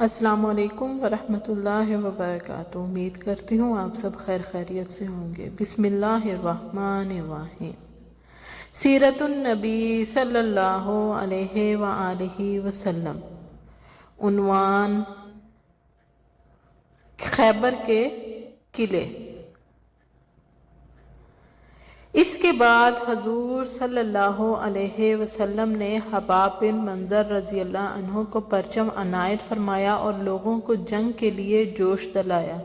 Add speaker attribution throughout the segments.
Speaker 1: السلام علیکم ورحمۃ اللہ وبرکاتہ۔ امید کرتی ہوں آپ سب خیر خیریت سے ہوں گے۔ بسم اللہ الرحمن الرحیم۔ سیرت النبی صلی اللہ علیہ وآلہ وسلم۔ عنوان: خیبر کے قلعے۔ اس کے بعد حضور صلی اللہ علیہ وسلم نے حباب بن منظر رضی اللہ عنہ کو پرچم عنایت فرمایا اور لوگوں کو جنگ کے لیے جوش دلایا۔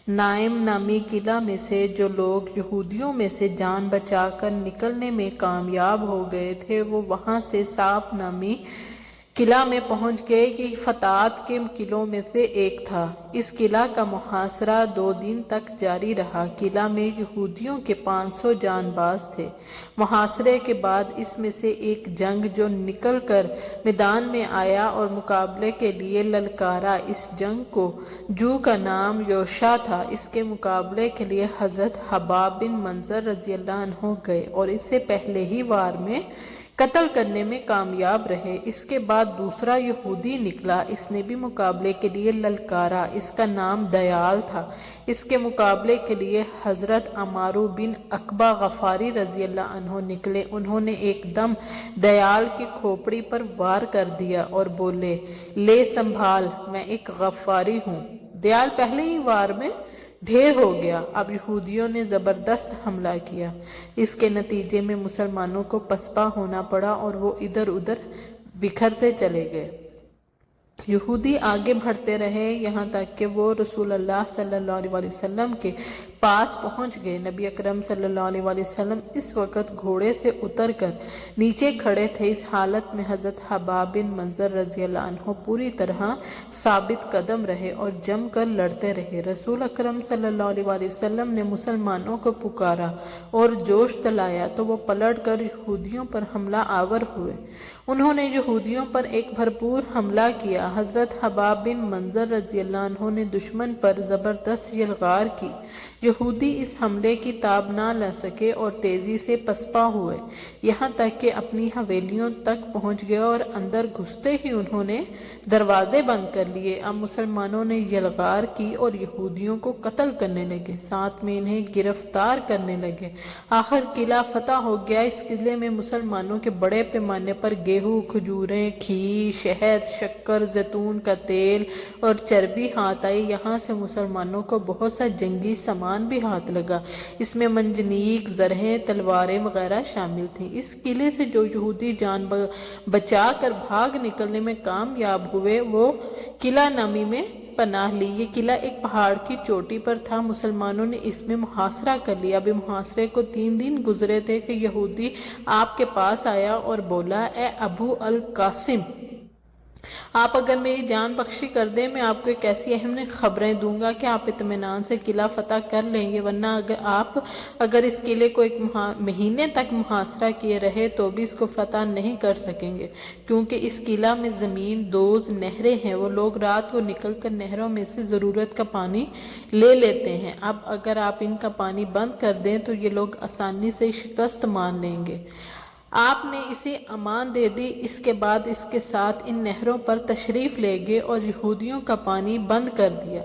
Speaker 1: نائم نامی قلعہ میں سے جو لوگ یہودیوں میں سے جان بچا کر نکلنے میں کامیاب ہو گئے تھے وہ وہاں سے صاف نامی قلعہ میں پہنچ گئے۔ یہ فتات کے قلعوں میں سے ایک تھا۔ اس قلعہ کا محاصرہ 2 دن تک جاری رہا۔ قلعہ میں یہودیوں کے 500 جان باز تھے۔ محاصرے کے بعد اس میں سے ایک جنگ جو نکل کر میدان میں آیا اور مقابلے کے لیے للکارا۔ اس جنگ کو جو کا نام یوشع تھا۔ اس کے مقابلے کے لیے حضرت حباب بن منظر رضی اللہ عنہ گئے اور اسے پہلے ہی وار میں قتل کرنے میں کامیاب رہے۔ اس کے بعد دوسرا یہودی نکلا۔ اس نے بھی مقابلے کے لیے للکارا۔ اس کا نام دیال تھا۔ اس کے مقابلے کے لیے حضرت عمارو بن عقبہ غفاری رضی اللہ عنہ نکلے۔ انہوں نے ایک دم دیال کی کھوپڑی پر وار کر دیا اور بولے، لے سنبھال، میں ایک غفاری ہوں۔ دیال پہلے ہی وار میں ڈھیر ہو گیا۔ اب یہودیوں نے زبردست حملہ کیا۔ اس کے نتیجے میں مسلمانوں کو پسپا ہونا پڑا اور وہ ادھر ادھر بکھرتے چلے گئے۔ یہودی آگے بڑھتے رہے یہاں تک کہ وہ رسول اللہ صلی اللہ علیہ وسلم کے پاس پہنچ گئے۔ نبی اکرم صلی اللہ علیہ وسلم اس وقت گھوڑے سے اتر کر نیچے کھڑے تھے۔ اس حالت میں حضرت حباب بن منظر رضی اللہ عنہ پوری طرح ثابت قدم رہے اور جم کر لڑتے رہے۔ رسول اکرم صلی اللہ علیہ وسلم نے مسلمانوں کو پکارا اور جوش دلایا تو وہ پلٹ کر یہودیوں پر حملہ آور ہوئے۔ انہوں نے یہودیوں پر ایک بھرپور حملہ کیا۔ حضرت حباب بن منظر رضی اللہ عنہ نے دشمن پر زبردست یلغار کی۔ یہودی اس حملے کی تاب نہ لے سکے اور تیزی سے پسپا ہوئے، یہاں تک کہ اپنی حویلیوں تک پہنچ گئے اور اندر گھستے ہی انہوں نے دروازے بند کر لیے۔ اب مسلمانوں نے یلغار کی اور یہودیوں کو قتل کرنے لگے، ساتھ میں انہیں گرفتار کرنے لگے۔ آخر قلعہ فتح ہو گیا۔ اس قلعے میں مسلمانوں کے بڑے پیمانے پر گیہوں، کھجوریں، کھیر، شہد، شکر، زیتون کا تیل اور چربی ہاتھ آئی۔ یہاں سے مسلمانوں کو بہت سا جنگی سامان بھی ہاتھ لگا۔ اس میں منجنیق، زرہیں، تلواریں وغیرہ شامل تھیں۔ اس قلعے سے جو یہودی جان بچا کر بھاگ نکلنے میں کامیاب ہوئے وہ قلعہ نامی میں پناہ لی۔ یہ قلعہ ایک پہاڑ کی چوٹی پر تھا۔ مسلمانوں نے اس میں محاصرہ کر لیا۔ ابھی محاصرے کو 3 دن گزرے تھے کہ یہودی آپ کے پاس آیا اور بولا، اے ابو القاسم، آپ اگر میری جان بخشی کر دیں میں آپ کو ایک ایسی اہم خبریں دوں گا کہ آپ اطمینان سے قلعہ فتح کر لیں گے، ورنہ اگر اس قلعے کو 1 مہینے تک محاصرہ کیے رہے تو بھی اس کو فتح نہیں کر سکیں گے، کیونکہ اس قلعہ میں زمین دوز نہریں ہیں۔ وہ لوگ رات کو نکل کر نہروں میں سے ضرورت کا پانی لے لیتے ہیں۔ اب اگر آپ ان کا پانی بند کر دیں تو یہ لوگ آسانی سے شکست مان لیں گے۔ آپ نے اسے امان دے دی۔ اس کے بعد اس کے ساتھ ان نہروں پر تشریف لے گئے اور یہودیوں کا پانی بند کر دیا۔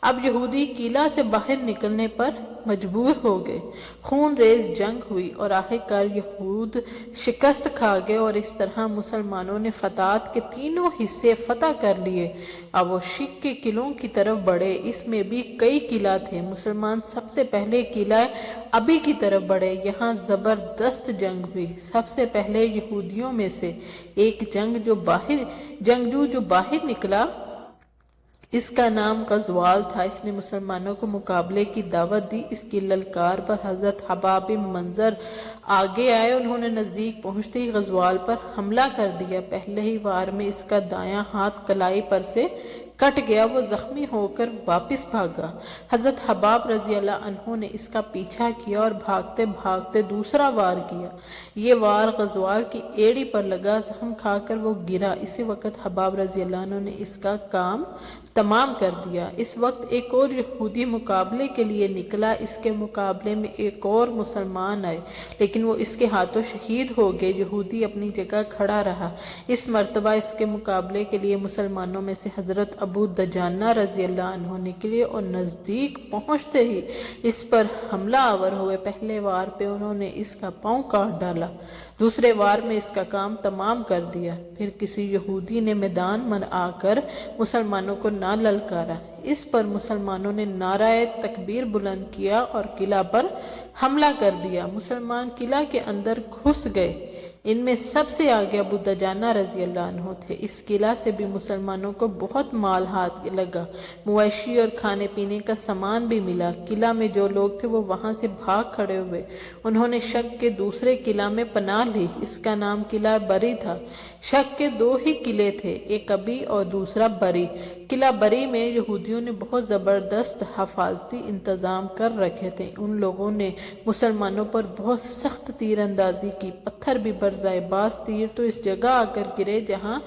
Speaker 1: اب یہودی قلعہ سے باہر نکلنے پر مجبور ہو گئے۔ خون ریز جنگ ہوئی اور آخر کار یہود شکست کھا گئے اور اس طرح مسلمانوں نے فتات کے 3 حصے فتح کر لیے۔ اب وہ شک کے قلعوں کی طرف بڑھے۔ اس میں بھی کئی قلعہ تھے۔ مسلمان سب سے پہلے قلعہ ابی کی طرف بڑھے۔ یہاں زبردست جنگ ہوئی۔ سب سے پہلے یہودیوں میں سے ایک جنگجو جو باہر نکلا، اس کا نام غزوال تھا۔ اس نے مسلمانوں کو مقابلے کی دعوت دی۔ اس کی للکار پر حضرت حباب بن منظر آگے آئے۔ انہوں نے نزدیک پہنچتے ہی غزوال پر حملہ کر دیا۔ پہلے ہی وار میں اس کا دایاں ہاتھ کلائی پر سے کٹ گیا۔ وہ زخمی ہو کر واپس بھاگا۔ حضرت حباب رضی اللہ عنہ نے اس کا پیچھا کیا اور بھاگتے بھاگتے دوسرا وار کیا۔ یہ وار غزوال کی ایڑی پر لگا۔ زخم کھا کر وہ گرا۔ اسی وقت حباب رضی اللہ عنہ نے اس کا کام تمام کر دیا۔ اس وقت ایک اور یہودی مقابلے کے لیے نکلا، اس کے مقابلے میں ایک اور مسلمان آئے لیکن وہ اس کے ہاتھوں شہید ہو گئے۔ یہودی اپنی جگہ کھڑا رہا۔ اس مرتبہ اس کے مقابلے کے لیے مسلمانوں میں سے حضرت ابو دجانہ رضی اللہ عنہ نکلے اور نزدیک پہنچتے ہی اس پر حملہ آور ہوئے۔ پہلے وار پہ انہوں نے اس کا پاؤں کاٹ ڈالا، دوسرے وار میں اس کا کام تمام کر دیا۔ پھر کسی یہودی نے میدان میں آ کر مسلمانوں کو نہ للکارا۔ اس پر مسلمانوں نے نعرہ تکبیر بلند کیا اور قلعہ پر حملہ کر دیا۔ مسلمان قلعہ کے اندر گھس گئے۔ ان میں سب سے آگے ابو دجانہ رضی اللہ عنہ تھے۔ اس قلعہ سے بھی مسلمانوں کو بہت مال ہاتھ لگا، مویشی اور کھانے پینے کا سامان بھی ملا۔ قلعہ میں جو لوگ تھے وہ وہاں سے بھاگ کھڑے ہوئے۔ انہوں نے شک کے دوسرے قلعہ میں پناہ لی، اس کا نام قلعہ بری تھا۔ شک کے دو ہی قلعے تھے، ایک ابی اور دوسرا بری۔ قلعہ بری میں یہودیوں نے بہت زبردست حفاظتی انتظام کر رکھے تھے۔ ان لوگوں نے مسلمانوں پر بہت سخت تیر اندازی کی، پتھر بھی برزائے۔ بعض تیر تو اس جگہ آ کر گرے جہاں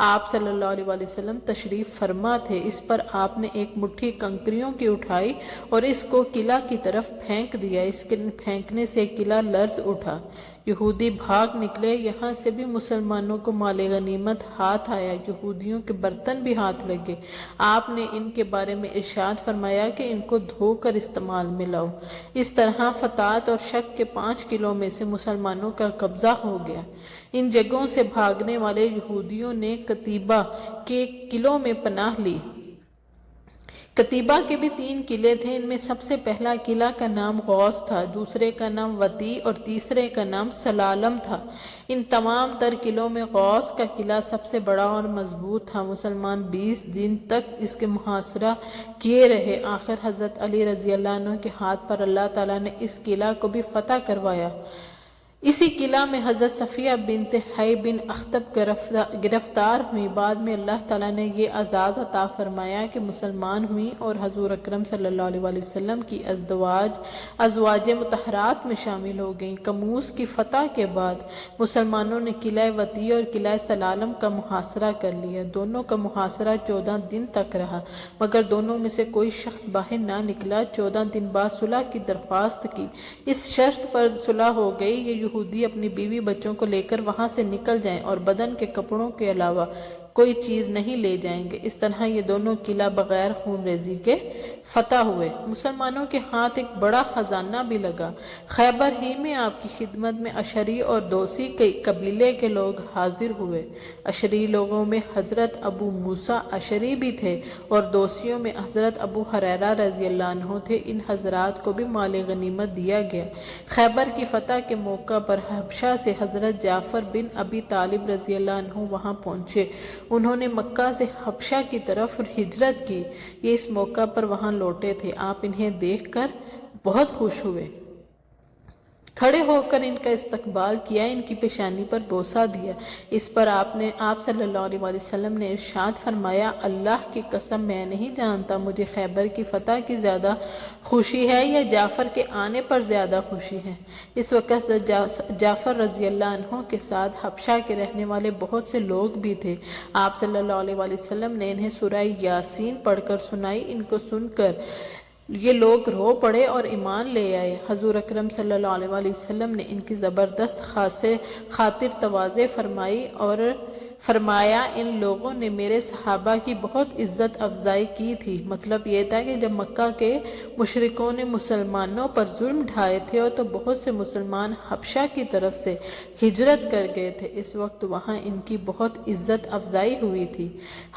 Speaker 1: آپ صلی اللہ علیہ وسلم تشریف فرما تھے۔ اس پر آپ نے ایک مٹھی کنکریوں کی اٹھائی اور اس کو قلعہ کی طرف پھینک دیا۔ اس کے پھینکنے سے قلعہ لرز اٹھا، یہودی بھاگ نکلے۔ یہاں سے بھی مسلمانوں کو مال غنیمت ہاتھ آیا، یہودیوں کے برتن بھی ہاتھ لگے۔ آپ نے ان کے بارے میں ارشاد فرمایا کہ ان کو دھو کر استعمال میں لاؤ۔ اس طرح فتات اور شک کے 5 قلعوں میں سے مسلمانوں کا قبضہ ہو گیا۔ ان جگہوں سے بھاگنے والے یہودیوں نے قتیبہ کے قلعوں میں پناہ لی۔ قتیبہ کے بھی 3 قلعے تھے۔ ان میں سب سے پہلا قلعہ کا نام غوث تھا، دوسرے کا نام وطی اور تیسرے کا نام سلالم تھا۔ ان تمام تر قلعوں میں غوث کا قلعہ سب سے بڑا اور مضبوط تھا۔ مسلمان 20 دن تک اس کے محاصرہ کیے رہے۔ آخر حضرت علی رضی اللہ عنہ کے ہاتھ پر اللہ تعالیٰ نے اس قلعہ کو بھی فتح کروایا۔ اسی قلعہ میں حضرت صفیہ بنت حی بن اخطب گرفتار ہوئی۔ بعد میں اللہ تعالیٰ نے یہ اعزاز عطا فرمایا کہ مسلمان ہوئیں اور حضور اکرم صلی اللہ علیہ وسلم کی ازواج مطہرات میں شامل ہو گئیں۔ کموس کی فتح کے بعد مسلمانوں نے قلعہ وطی اور قلعہ سلالم کا محاصرہ کر لیا۔ دونوں کا محاصرہ 14 دن تک رہا، مگر دونوں میں سے کوئی شخص باہر نہ نکلا۔ 14 دن بعد صلح کی درخواست کی۔ اس شرط پر صلح ہو گئی کہ یہودی اپنی بیوی بچوں کو لے کر وہاں سے نکل جائیں اور بدن کے کپڑوں کے علاوہ کوئی چیز نہیں لے جائیں گے۔ اس طرح یہ دونوں قلعہ بغیر خون ریزی کے فتح ہوئے۔ مسلمانوں کے ہاتھ ایک بڑا خزانہ بھی لگا۔ خیبر ہی میں آپ کی خدمت میں اشری اور دوسی قبیلے کے لوگ حاضر ہوئے۔ اشری لوگوں میں حضرت ابو موسیٰ اشری بھی تھے اور دوسیوں میں حضرت ابو ہریرہ رضی اللہ عنہ تھے۔ ان حضرات کو بھی مال غنیمت دیا گیا۔ خیبر کی فتح کے موقع پر حبشہ سے حضرت جعفر بن ابی طالب رضی اللہ عنہ وہاں پہنچے۔ انہوں نے مکہ سے حبشہ کی طرف ہجرت کی۔ یہ اس موقع پر وہاں لوٹے تھے۔ آپ انہیں دیکھ کر بہت خوش ہوئے، کھڑے ہو کر ان کا استقبال کیا، ان کی پیشانی پر بوسہ دیا۔ اس پر آپ صلی اللہ علیہ وسلم نے ارشاد فرمایا، اللہ کی قسم میں نہیں جانتا مجھے خیبر کی فتح کی زیادہ خوشی ہے یا جعفر کے آنے پر زیادہ خوشی ہے۔ اس وقت جعفر رضی اللہ عنہ کے ساتھ حبشہ کے رہنے والے بہت سے لوگ بھی تھے۔ آپ صلی اللہ علیہ وسلم نے انہیں سورہ یاسین پڑھ کر سنائی۔ ان کو سن کر یہ لوگ رو پڑے اور ایمان لے آئے۔ حضور اکرم صلی اللہ علیہ وسلم نے ان کی زبردست خاطر تواضع فرمائی اور فرمایا، ان لوگوں نے میرے صحابہ کی بہت عزت افزائی کی تھی۔ مطلب یہ تھا کہ جب مکہ کے مشرکوں نے مسلمانوں پر ظلم ڈھائے تھے تو بہت سے مسلمان حبشہ کی طرف سے ہجرت کر گئے تھے، اس وقت وہاں ان کی بہت عزت افزائی ہوئی تھی۔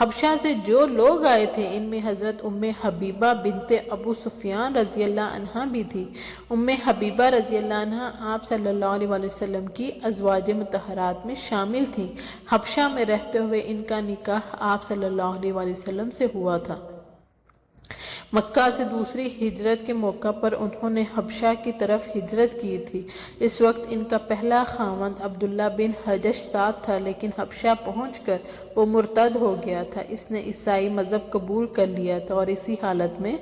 Speaker 1: حبشہ سے جو لوگ آئے تھے ان میں حضرت ام حبیبہ بنت ابو سفیان رضی اللہ عنہا بھی تھی۔ ام حبیبہ رضی اللہ عنہا آپ صلی اللہ علیہ وسلم کی ازواج مطہرات میں شامل تھیں۔ حبشہ میں رہتے ہوئے ان کا نکاح آپ صلی اللہ علیہ وسلم سے ہوا تھا۔ مکہ سے دوسری ہجرت کے موقع پر انہوں نے حبشہ کی طرف ہجرت کی تھی۔ اس وقت ان کا پہلا خاوند عبداللہ بن حجش ساتھ تھا، لیکن حبشہ پہنچ کر وہ مرتد ہو گیا تھا۔ اس نے عیسائی مذہب قبول کر لیا تھا اور اسی حالت میں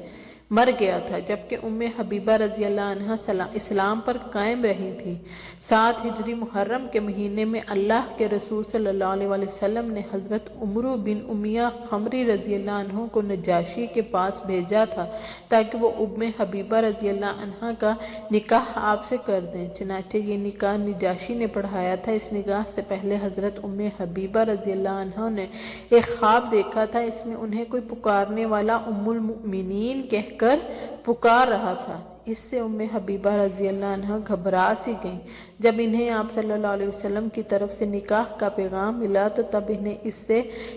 Speaker 1: مر گیا تھا، جبکہ ام حبیبہ رضی اللہ عنہا اسلام پر قائم رہی تھی۔ 7 ہجری محرم کے مہینے میں اللہ کے رسول صلی اللہ علیہ وسلم نے حضرت عمرو بن امیہ خمری رضی اللہ عنہ کو نجاشی کے پاس بھیجا تھا تاکہ وہ ام حبیبہ رضی اللہ عنہا کا نکاح آپ سے کر دیں۔ چنانچہ یہ نکاح نجاشی نے پڑھایا تھا۔ اس نکاح سے پہلے حضرت ام حبیبہ رضی اللہ عنہا نے ایک خواب دیکھا تھا، اس میں انہیں کوئی پکارنے والا ام المؤمنین کہہ کر پکار رہا تھا۔ اس سے ام حبیبہ رضی اللہ عنہا گھبرا سی گئیں۔ جب انہیں آپ صلی اللہ علیہ وسلم کی طرف سے نکاح کا پیغام ملا تو تب انہیں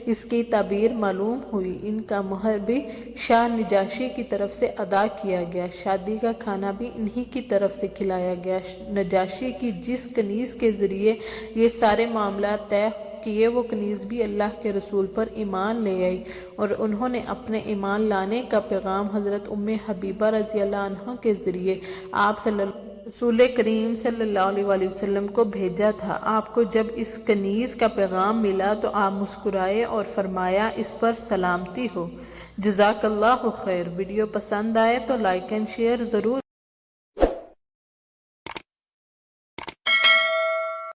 Speaker 1: اس کی تعبیر معلوم ہوئی۔ ان کا مہر بھی شاہ نجاشی کی طرف سے ادا کیا گیا، شادی کا کھانا بھی انہی کی طرف سے کھلایا گیا۔ نجاشی کی جس کنیز کے ذریعے یہ سارے معاملات طے کیے وہ کنیز بھی اللہ کے رسول پر ایمان لے آئی، اور انہوں نے اپنے ایمان لانے کا پیغام حضرت ام حبیبہ رضی اللہ عنہ کے ذریعے آپ رسول کریم صلی اللہ علیہ وسلم کو بھیجا تھا۔ آپ کو جب اس کنیز کا پیغام ملا تو آپ مسکرائے اور فرمایا اس پر سلامتی ہو۔ جزاک اللہ خیر۔ ویڈیو پسند آئے تو لائک اینڈ شیئر ضرور